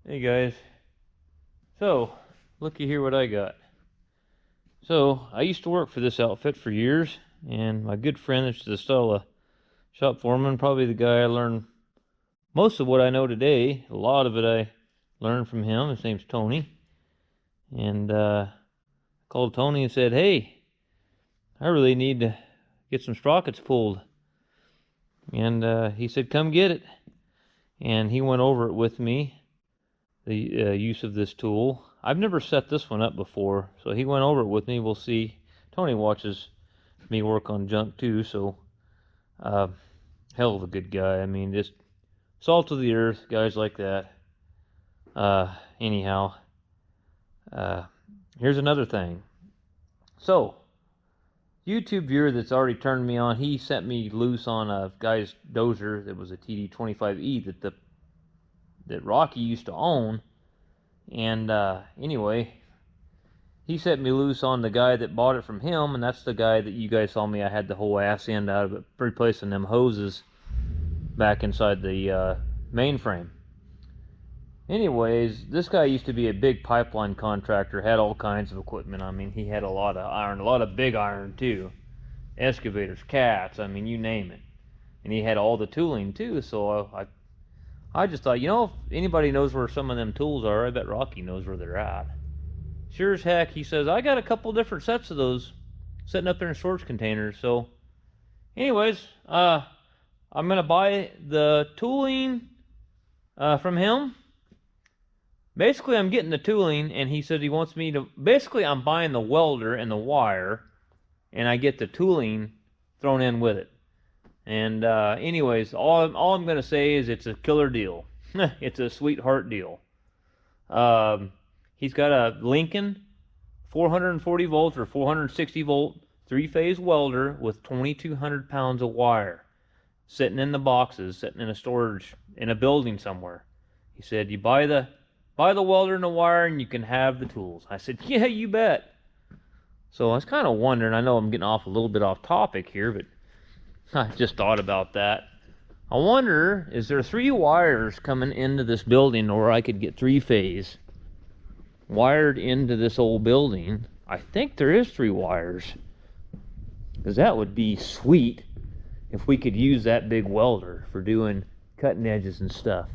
Hey guys, so looky here what I got. So I used to work for this outfit for years, and my good friend is still a shop foreman, probably the guy I learned most of what I know today. A lot of it I learned from him. His name's Tony, and called Tony and said, "Hey, I really need to get some sprockets pulled," and he said, "Come get it," and he went over it with me. The use of this tool. I've never set this one up before, so he went over it with me. We'll see. Tony watches me work on junk too, so hell of a good guy. I mean, just salt of the earth, guys like that. Anyhow, here's another thing. So, YouTube viewer that's already turned me on, he sent me loose on a guy's dozer that was a TD25E that Rocky used to own. And anyway, he set me loose on the guy that bought it from him, and that's the guy that you guys saw me. I had the whole ass end out of it, replacing them hoses back inside the mainframe. Anyways, this guy used to be a big pipeline contractor, had all kinds of equipment. I mean, he had a lot of iron, a lot of big iron too. Excavators, cats, I mean, you name it. And he had all the tooling too, so I just thought, if anybody knows where some of them tools are, I bet Rocky knows where they're at. Sure as heck, he says, I got a couple different sets of those sitting up there in storage containers. So, anyways, I'm going to buy the tooling from him. Basically, I'm getting the tooling, and he said he wants me to... Basically, I'm buying the welder and the wire, and I get the tooling thrown in with it. And anyways, all I'm going to say is it's a killer deal. It's a sweetheart deal. He's got a Lincoln 440 volts or 460 volt three-phase welder with 2,200 pounds of wire sitting in the boxes, sitting in a storage in a building somewhere. He said, you buy the welder and the wire and you can have the tools. I said, yeah, you bet. So I was kind of wondering, I know I'm getting off a little bit off topic here, but I just thought about that. I wonder, is there 3 wires coming into this building, or I could get 3-phase wired into this old building? I think there is 3 wires, because that would be sweet if we could use that big welder for doing cutting edges and stuff.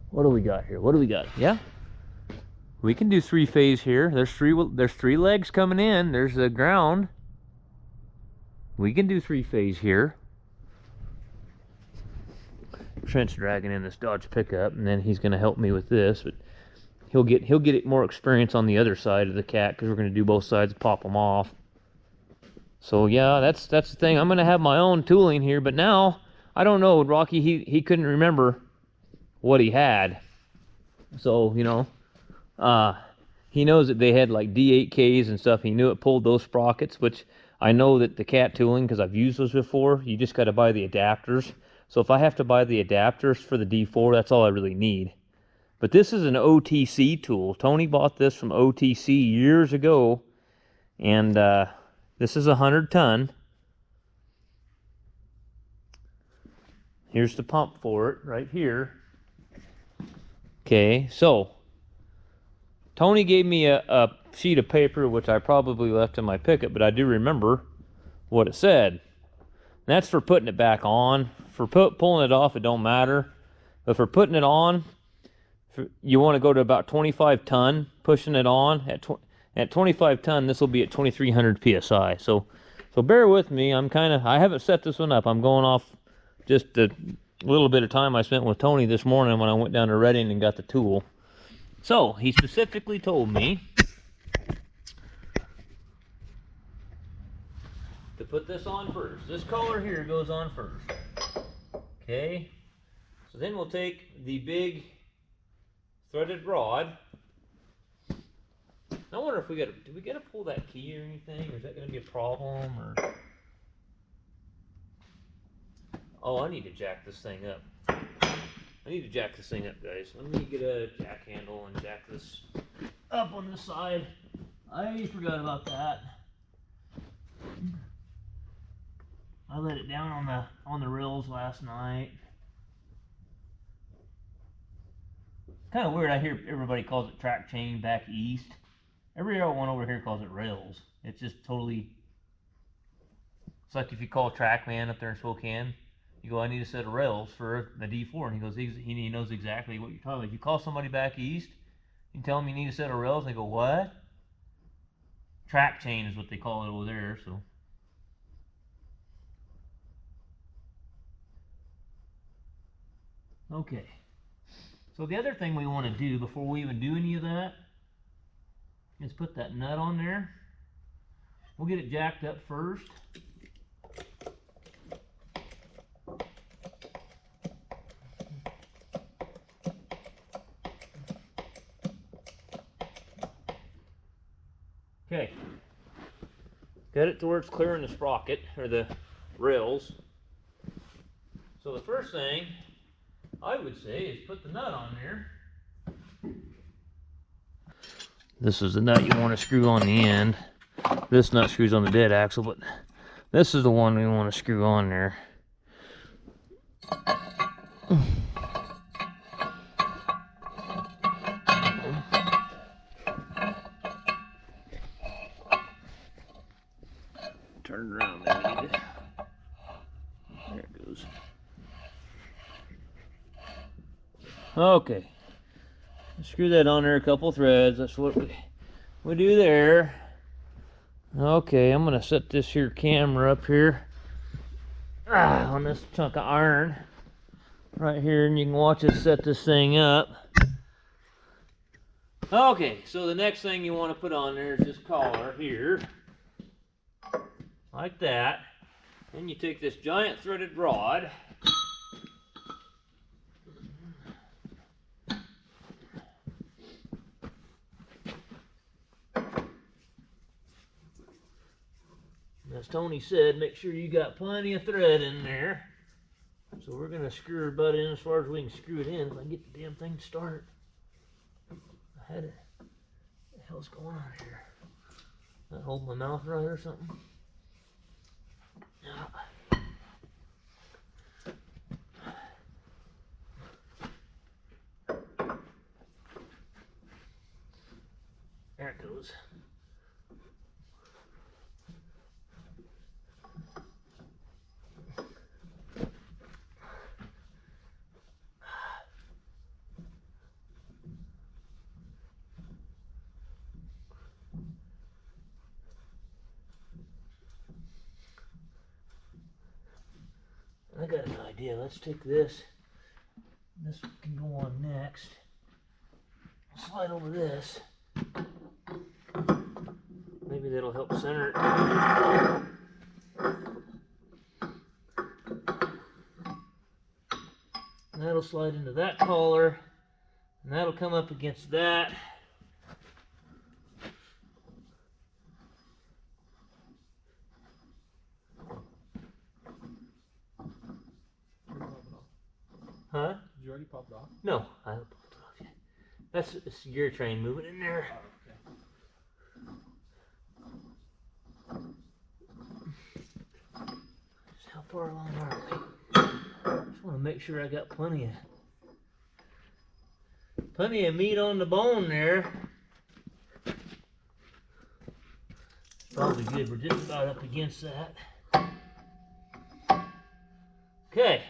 What do we got here? What do we got? Yeah, we can do 3-phase here. There's three legs coming in. There's the ground. We can do 3-phase here. Trent's dragging in this Dodge pickup, and then he's going to help me with this, but he'll get more experience on the other side of the cat, because we're going to do both sides and pop them off. So yeah, that's the thing. I'm going to have my own tooling here, but now I don't know. Rocky, he couldn't remember what he had, so he knows that they had like D8Ks and stuff. He knew it pulled those sprockets, which I know that the cat tooling, because I've used those before, you just got to buy the adapters. So if I have to buy the adapters for the D4, that's all I really need. But this is an OTC tool. Tony bought this from OTC years ago, and this is 100 ton. Here's the pump for it right here. Okay, so Tony gave me a sheet of paper, which I probably left in my pickup, but I do remember what it said. And that's for putting it back on. For pulling it off, it don't matter. But for putting it on, you want to go to about 25 ton, pushing it on. At 25 ton, this will be at 2,300 PSI. So bear with me. I haven't set this one up. I'm going off just a little bit of time I spent with Tony this morning when I went down to Reading and got the tool. So he specifically told me to put this on first. This color here goes on first. Okay. So then we'll take the big threaded rod. I wonder if do we gotta pull that key or anything, or is that gonna be a problem, or? Oh, I need to jack this thing up. Guys. Let me get a jack handle and jack this up on the side. I forgot about that. I let it down on the rails last night. kind of weird. I hear everybody calls it track chain back east. Every one over here calls it rails. It's just totally. It's like if you call a track man up there in Spokane, you go, I need a set of rails for the D4, and he goes, he knows exactly what you're talking about. If you call somebody back east, you tell them you need a set of rails, and they go, what? Track chain is what they call it over there. So. Okay. So the other thing we want to do before we even do any of that is put that nut on there. We'll get it jacked up first. Okay. Got it to where it's clearing the sprocket, or the rails. So the first thing I would say is put the nut on there. This is the nut you want to screw on the end. This nut screws on the dead axle, but this is the one we want to screw on there. Turn it around maybe. There it goes. Okay. Screw that on there a couple threads. That's what we do there. Okay, I'm gonna set this here camera up here on this chunk of iron right here, and you can watch us set this thing up. Okay, so the next thing you want to put on there is this collar here, like that. Then you take this giant threaded rod. As Tony said, make sure you got plenty of thread in there. So we're gonna screw her butt in as far as we can screw it in. If I can get the damn thing to start. I had it. What the hell's going on here? Not hold my mouth right or something? There it goes. I got an idea. Let's take this. This can go on next. Slide over this. Maybe that'll help center it. And that'll slide into that collar. And that'll come up against that. Huh? Did you already pop it off? No, I haven't popped it off yet. That's this gear train moving in there. Oh, okay. How far along are we? Just want to make sure I got plenty of meat on the bone there. Probably good. We're just about up against that. Okay.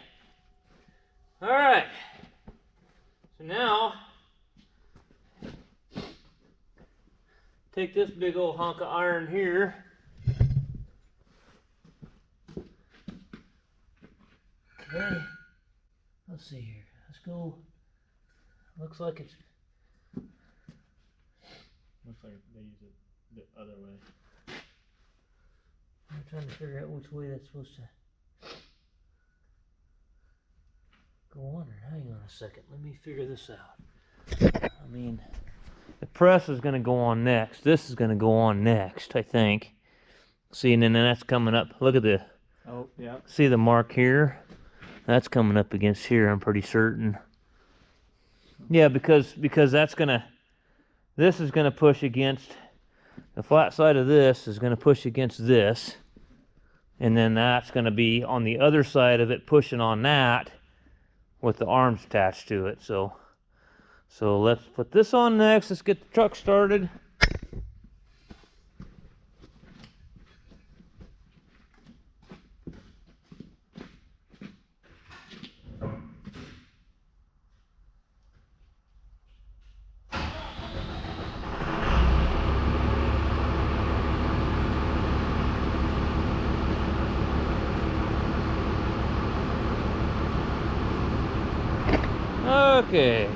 All right. So now, take this big old hunk of iron here. Okay. Let's see here. Let's go. Looks like it's. Looks like they use it the other way. I'm trying to figure out which way that's supposed to go on there. Hang on a second. Let me figure this out. I mean, the press is going to go on next. This is going to go on next, I think. See, and then that's coming up. Look at the. Oh, yeah. See the mark here? That's coming up against here, I'm pretty certain. Yeah, because that's gonna, this is gonna push against, the flat side of this is gonna push against this, and then that's gonna be on the other side of it pushing on that with the arms attached to it. So So let's put this on next. Let's get the truck started. Okay.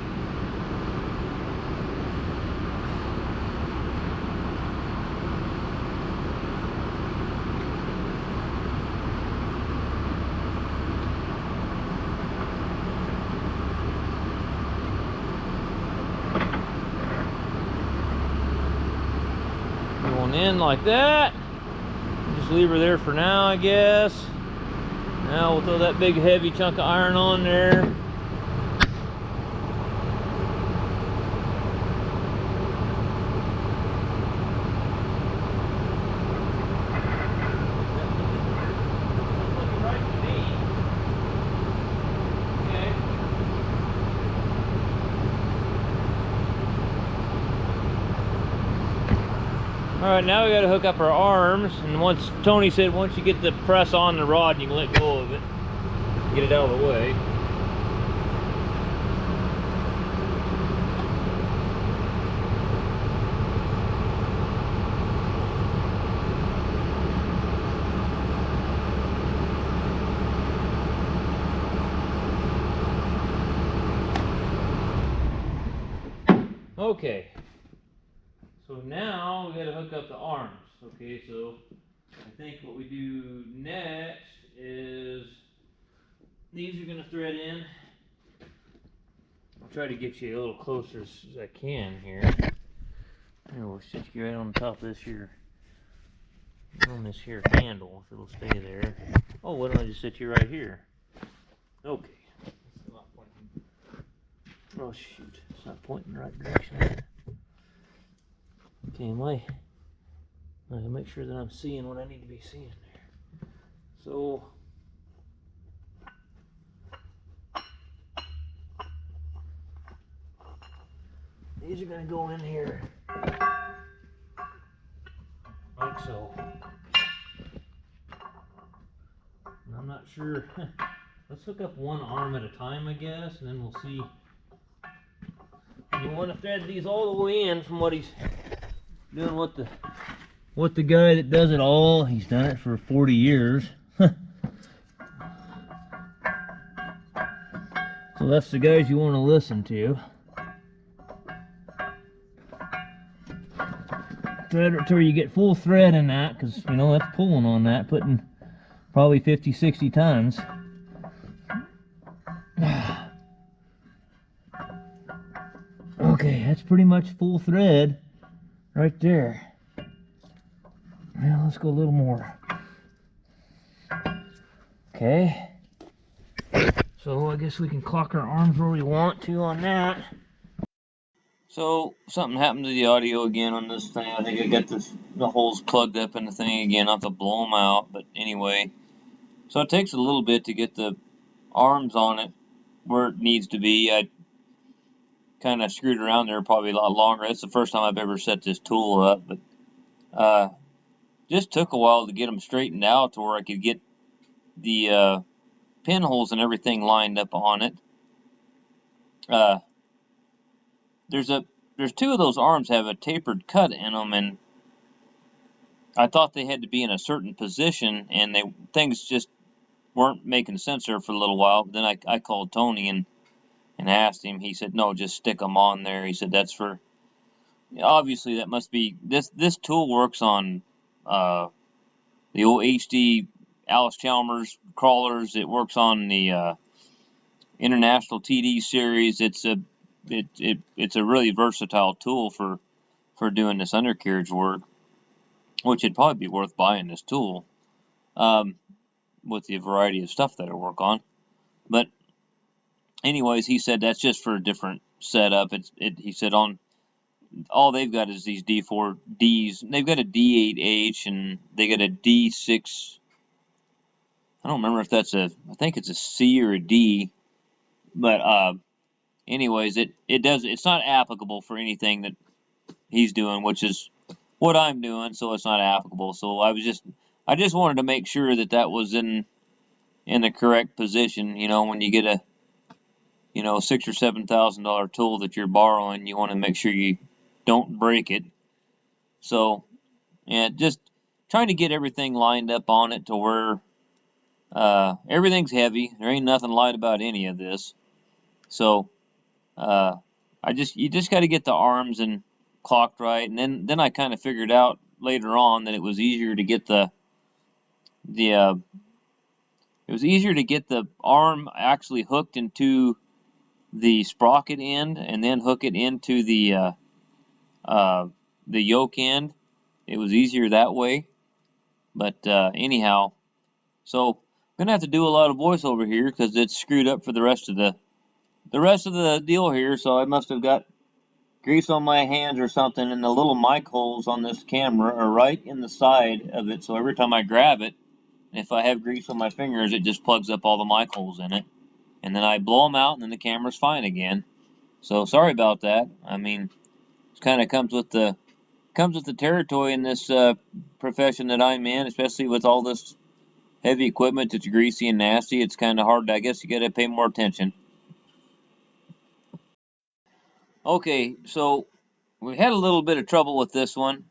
Going in like that. Just leave her there for now, I guess. Now we'll throw that big heavy chunk of iron on there. Alright, now we gotta hook up our arms, and Tony said once you get the press on the rod, you can let go of it. Get it out of the way. Okay. So now we gotta hook up the arms. Okay, so I think what we do next is these are gonna thread in. I'll try to get you a little closer as I can here. Here, we'll sit you right on top of this here, on this here handle, if it'll stay there. Oh, why don't I just sit you right here? Okay. It's not pointing. Oh shoot, it's not pointing the right direction. Okay, I gotta make sure that I'm seeing what I need to be seeing there. So these are gonna go in here like so. And I'm not sure. Let's hook up one arm at a time, I guess, and then we'll see. You want to thread these all the way in from what he's doing. What the guy that does it all, he's done it for 40 years. So that's the guys you want to listen to. Thread it till you get full thread in that, because you know that's pulling on that, putting probably 50-60 times. Okay, that's pretty much full thread right there. Now let's go a little more. Okay. So I guess we can clock our arms where we want to on that. So something happened to the audio again on this thing. I think I got the holes plugged up in the thing again. I'll have to blow them out. But anyway, so it takes a little bit to get the arms on it where it needs to be. I kind of screwed around there probably a lot longer. It's the first time I've ever set this tool up, but just took a while to get them straightened out to where I could get the pinholes and everything lined up on it. There's two of those arms have a tapered cut in them, and I thought they had to be in a certain position, and things just weren't making sense there for a little while. But then I called Tony and asked him. He said, no, just stick them on there. He said that's for, obviously that must be, this tool works on the old HD Alice Chalmers crawlers. It works on the International TD series. It's a really versatile tool for doing this undercarriage work, which it'd probably be worth buying this tool with the variety of stuff that I work on. But anyways, he said that's just for a different setup. He said on all they've got is these D4ds. They've got a D8H and they got a D6. I don't remember if that's I think it's a C or a D, but anyways, it's not applicable for anything that he's doing, which is what I'm doing, so it's not applicable. So I just wanted to make sure that that was in the correct position. You know, when you get a $6,000 or $7,000 tool that you're borrowing, you want to make sure you don't break it. So yeah, just trying to get everything lined up on it to where everything's heavy. There ain't nothing light about any of this. So uh, you just got to get the arms and clocked right, and then I kind of figured out later on that it was easier to get the arm actually hooked into the sprocket end, and then hook it into the yoke end. It was easier that way. But anyhow, so I'm gonna have to do a lot of voiceover here because it's screwed up for the rest of the deal here. So I must have got grease on my hands or something, and the little mic holes on this camera are right in the side of it. So every time I grab it, if I have grease on my fingers, it just plugs up all the mic holes in it, and then I blow them out, and then the camera's fine again. So sorry about that. I mean, it kind of comes with the territory in this profession that I'm in, especially with all this heavy equipment that's greasy and nasty. It's kind of hard. I guess you got to pay more attention. Okay, so we had a little bit of trouble with this one.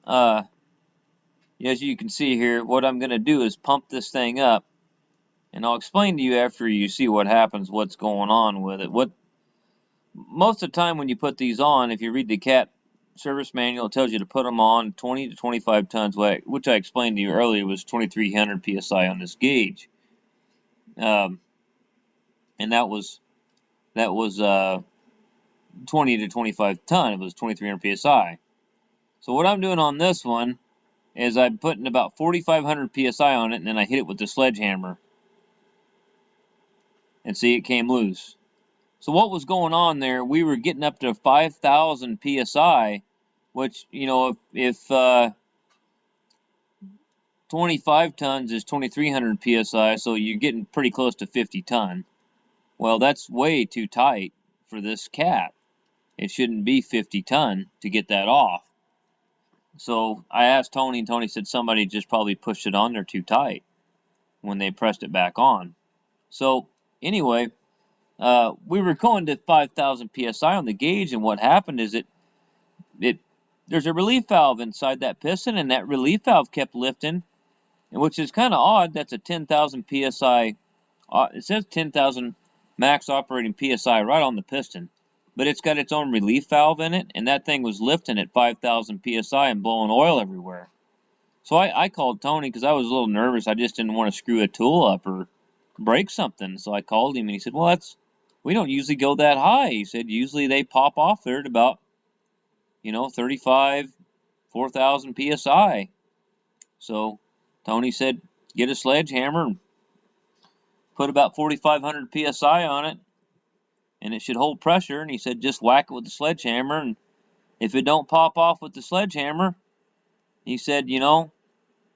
As you can see here, what I'm going to do is pump this thing up, and I'll explain to you after you see what happens, what's going on with it. Most of the time when you put these on, if you read the CAT service manual, it tells you to put them on 20 to 25 tons, which I explained to you earlier was 2,300 psi on this gauge, and that was 20 to 25 ton. It was 2,300 psi. So what I'm doing on this one is I'm putting about 4,500 psi on it, and then I hit it with the sledgehammer, and see, it came loose. So what was going on there? We were getting up to 5,000 psi, which, if 25 tons is 2,300 psi, so you're getting pretty close to 50 ton. Well, that's way too tight for this cat. It shouldn't be 50 ton to get that off. So I asked Tony, and Tony said somebody just probably pushed it on there too tight when they pressed it back on. So anyway, we were going to 5,000 psi on the gauge, and what happened is there's a relief valve inside that piston, and that relief valve kept lifting, which is kind of odd. That's a 10,000 psi. It says 10,000 max operating psi right on the piston, but it's got its own relief valve in it, and that thing was lifting at 5,000 psi and blowing oil everywhere. So I called Tony because I was a little nervous. I just didn't want to screw a tool up or break something. So I called him, and he said, well, we don't usually go that high. He said usually they pop off there at about 35, 4,000 psi. So Tony said, get a sledgehammer and put about 4,500 psi on it, and it should hold pressure. And he said, just whack it with the sledgehammer, and if it don't pop off with the sledgehammer, he said,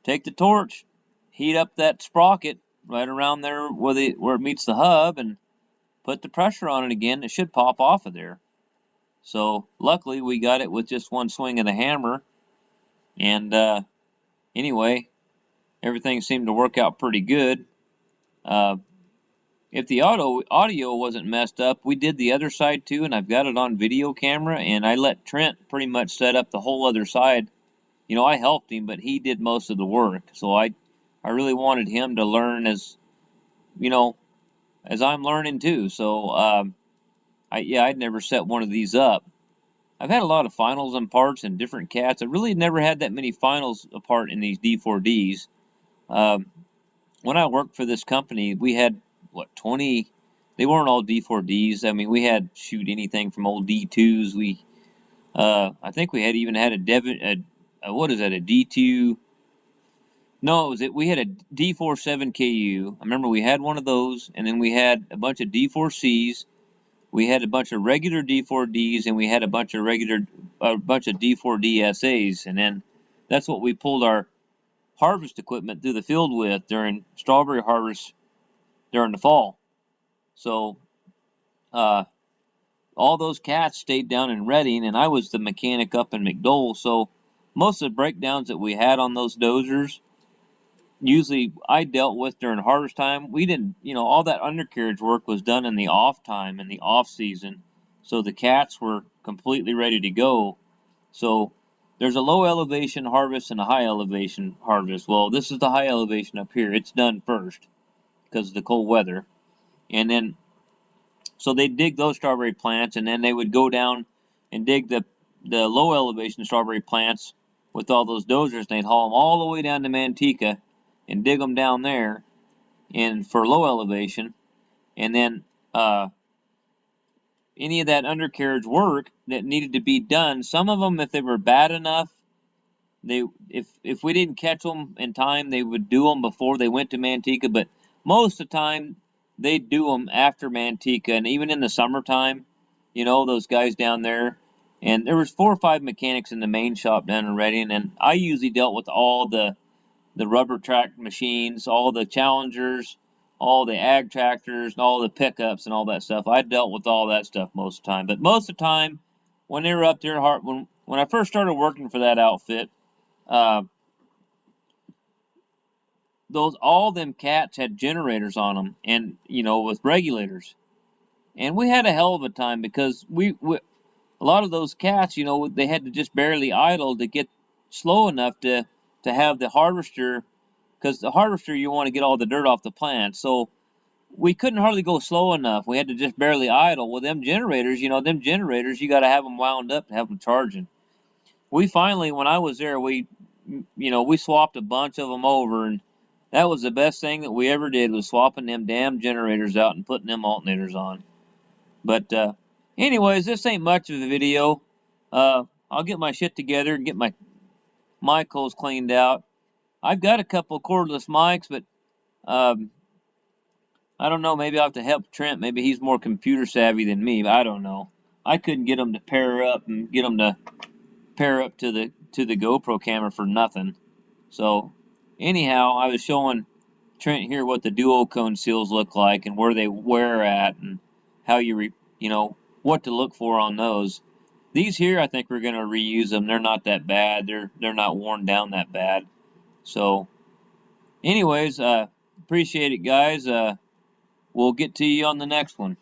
take the torch, heat up that sprocket right around there where it meets the hub, and put the pressure on it again. It should pop off of there. So luckily we got it with just one swing of the hammer, and anyway, everything seemed to work out pretty good. If the audio wasn't messed up, we did the other side too, and I've got it on video camera, and I let Trent pretty much set up the whole other side. I helped him, but he did most of the work. So I really wanted him to learn as I'm learning too. So I'd never set one of these up. I've had a lot of finals and parts and different cats. I really never had that many finals apart in these D4ds. When I worked for this company, we had 20. They weren't all D4ds. I mean, we had anything from old D2s. I think we had a Devon. What is that? A D2? No, we had a D47KU. I remember we had one of those, and then we had a bunch of D4Cs. We had a bunch of regular D4Ds, and we had a bunch of D4D SAs, and then that's what we pulled our harvest equipment through the field with during strawberry harvest during the fall. So all all those cats stayed down in Reading, and I was the mechanic up in McDowell. So most of the breakdowns that we had on those dozers, usually I dealt with during harvest time. We didn't, all that undercarriage work was done in the off time, in the off season. So the cats were completely ready to go. So there's a low elevation harvest and a high elevation harvest. Well, this is the high elevation up here. It's done first because of the cold weather. And then, so they dig those strawberry plants, and then they would go down and dig the low elevation strawberry plants with all those dozers, and they'd haul them all the way down to Manteca and dig them down there and for low elevation. And then any of that undercarriage work that needed to be done, some of them, if they were bad enough, if we didn't catch them in time, they would do them before they went to Manteca. But most of the time, they'd do them after Manteca, and even in the summertime, those guys down there. And there was 4 or 5 mechanics in the main shop down in Reading, and I usually dealt with all the rubber track machines, all the Challengers, all the ag tractors, and all the pickups and all that stuff. I dealt with all that stuff most of the time. But most of the time, when they were up there, when I first started working for that outfit, all them cats had generators on them, and with regulators, and we had a hell of a time because we a lot of those cats, they had to just barely idle to get slow enough to have the harvester, because the harvester, you want to get all the dirt off the plant. So we couldn't hardly go slow enough. We had to just barely idle. Well, them generators, you got to have them wound up to have them charging. We finally, when I was there, we swapped a bunch of them over, and that was the best thing that we ever did, was swapping them damn generators out and putting them alternators on. But anyways, this ain't much of a video. I'll get my shit together and get my mic holes cleaned out. I've got a couple of cordless mics, but I don't know. Maybe I'll have to help Trent. Maybe he's more computer savvy than me, but I don't know. I couldn't get them to pair up and get them to pair up to the GoPro camera for nothing. So anyhow, I was showing Trent here what the dual cone seals look like and where they wear at, and how what to look for on those. These here, I think we're gonna reuse them. They're not that bad. They're not worn down that bad. So anyways, appreciate it, guys. We'll get to you on the next one.